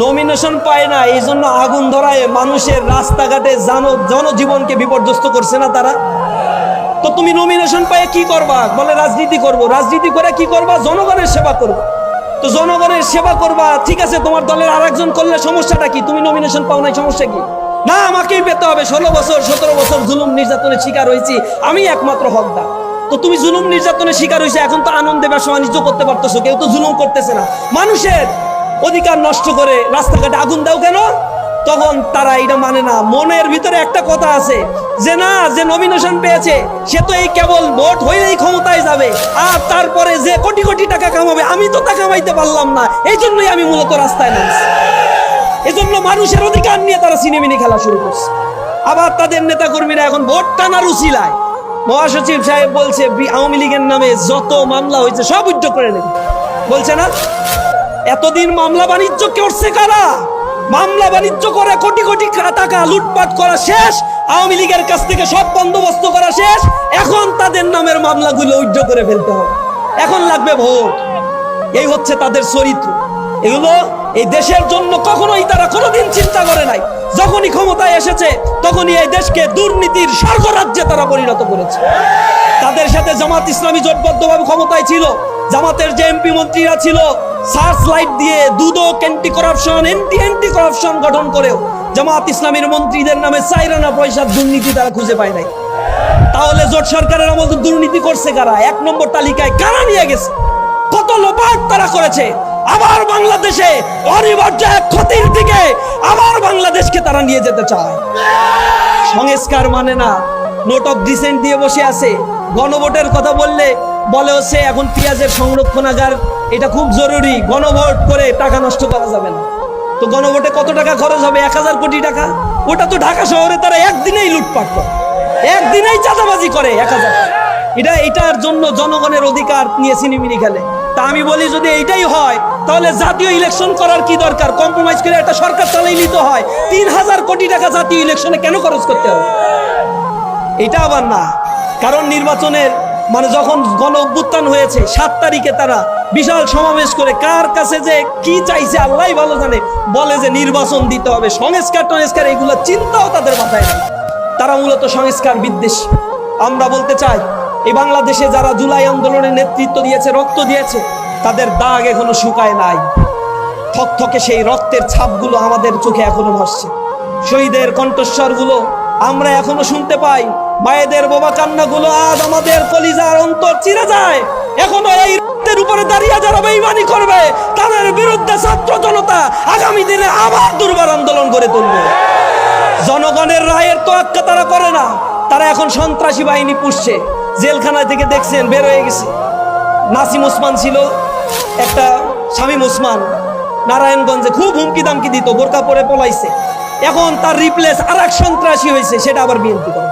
Nomination পায় না, এই জন্য আগুন ধরায় মানুষের রাস্তাঘাটে জনজীবনকে বিপর্যস্ত করছে না তারা। তো তুমি নমিনেশন পায় কি করবা? বলে রাজনীতি করব। রাজনীতি করে কি করবা? জনগণের সেবা করবো। তো জনগণের সেবা করবা, ঠিক আছে, তোমার দলের আরেকজন করলে সমস্যাটা কি? তুমি নমিনেশন পাও নাই, সমস্যা কি? না, আমাকেই পেতে হবে। 16 বছর 17 বছর জুলুম নির্যাতনের শিকার হয়েছি, আমি একমাত্র হকদার। তো তুমি জুলুম নির্যাতনের শিকার হয়েছে, এখন তো আনন্দে ব্যবসা বাণিজ্য করতে পারতেছো, কেউ তো জুলুম করতেছে না। মানুষের অধিকার নষ্ট করে রাস্তাঘাটে আগুন দাও কেন? তখন তারা এটা মানে না। মনের ভিতরে একটা কথা আছে যে না, যে নমিনেশন পেয়েছে সে তো এই কেবল ভোট হইলেই ক্ষমতায় যাবে, আর তারপরে যে কোটি কোটি টাকা কামাবে, আমি তো তা কামাইতে পারলাম না, এই জন্যই আমি মূলত রাস্তায় নামছি। এজন্য মানুষের অধিকার নিয়ে তারা সিনেমিনি খেলা শুরু করছে। আবার তাদের নেতা কর্মীরা এখন ভোট টানার উছিলায়, মহাসচিব সাহেব বলছে আওয়ামী লীগের নামে যত মামলা হয়েছে সব উদ্যোগ করে নেবে, বলছে না? এতদিন মামলা বাণিজ্য করছে কারা? মামলা বাণিজ্য করে কোটি কোটি টাকা লুটপাট করা শেষ, আওয়ামী লীগের কাছ থেকে সব বন্দোবস্ত করা শেষ, এখন তাদের নামের মামলাগুলো উদ্যোগ করে ফেলতে হবে, এখন লাগবে ভোট। এই হচ্ছে তাদের চরিত্র। এগুলো এই দেশের জন্য কখনোই তারা কোনোদিন চিন্তা করে নাই। যখনই ক্ষমতায় এসেছে তখনই এই দেশকে দুর্নীতির স্বর্গরাজ্যে তারা পরিণত করেছে। তাদের সাথে জামাত ইসলামী জোটবদ্ধভাবে ক্ষমতায় ছিল। জামাতের যে এমপি মন্ত্রীরা ছিল, সার্চ লাইট দিয়ে দুদক, অ্যান্টি কারাপশন গঠন করেও জামাত ইসলামীর মন্ত্রীদের নামে 4 আনা পয়সার দুর্নীতি তারা খুঁজে পায় নাই। তাহলে জোট সরকারের আমল দুর্নীতি করছে কারা? 1 নম্বর তালিকায় কারা নিয়ে গেছে? কত লোপাট তারা করেছে। আবার বাংলাদেশে অনিবার্য এক ক্ষতির দিকে আবার বাংলাদেশকে তারা নিয়ে যেতে চায়। সংস্কার মানে না, নোট অফ ডিসেন্ট দিয়ে বসে আছে। গণভোটের কথা বললে বলে হচ্ছে এখন পেঁয়াজের সংরক্ষণাগার, এটা খুব জরুরি, গণভোট করে টাকা নষ্ট করা যাবে না। তো গণভোটে কত টাকা খরচ হবে? 1000 কোটি টাকা। ওটা তো ঢাকা শহরে তারা একদিনেই লুটপাট করে, একদিনেই চাঁদাবাজি করে 1000। এটার জন্য জনগণের অধিকার নিয়ে সিনেমিনি খেলে। তা আমি বলি, যদি এইটাই হয় তাহলে জাতীয় ইলেকশন করার কি দরকার? কম্প্রোমাইজ করে একটা সরকার চালাই নিতে হয়। 3000 কোটি টাকা জাতীয় ইলেকশনে কেন খরচ করতে হবে? এটা আবার না, কারণ নির্বাচনের মানে যখন গণ অভ্যুত্থান হয়েছে 7 তারিখে তারা বিশাল সমাবেশ করে কার কাছে যে কি চাইছে আল্লাহই ভালো জানে, বলে যে নির্বাচন দিতে হবে, সংস্কার এগুলো চিন্তাও তাদের মাথায় নেই। তারা মূলত সংস্কার বিদ্বেষী। আমরা বলতে চাই, এই বাংলাদেশে যারা জুলাই আন্দোলনের নেতৃত্ব দিয়েছে, রক্ত দিয়েছে, তাদের দাগ এখনো শুকায় নাই। থকথকে সেই রক্তের ছাপগুলো আমাদের চোখে এখনো ভাসছে। শহীদের কণ্ঠস্বরগুলো আমরা এখনো শুনতে পাই। মায়েদের বোবা কান্নাগুলো আজ আমাদের কলিজার অন্তর চিরে যায়। এখনো এই রক্তের উপরে দাঁড়িয়ে যারা বেঈমানি করবে, তাদের বিরুদ্ধে ছাত্র জনতা আগামী দিনে আবার দুর্বার আন্দোলন করে তুলবে। জনগণের রায়ের তোয়াক্কা তারা করে না, তারা এখন সন্ত্রাসী বাহিনী পুষছে। জেলখানায় থেকে দেখছেন বের হয়ে গেছে। নাসিম ওসমান ছিল একটা, শামীম ওসমান নারায়ণগঞ্জে খুব হুমকি দামকি দিত, বোরকা পরে পলাইছে। এখন তার রিপ্লেস আর এক সন্ত্রাসী হয়েছে, সেটা আবার বিএনপি করে।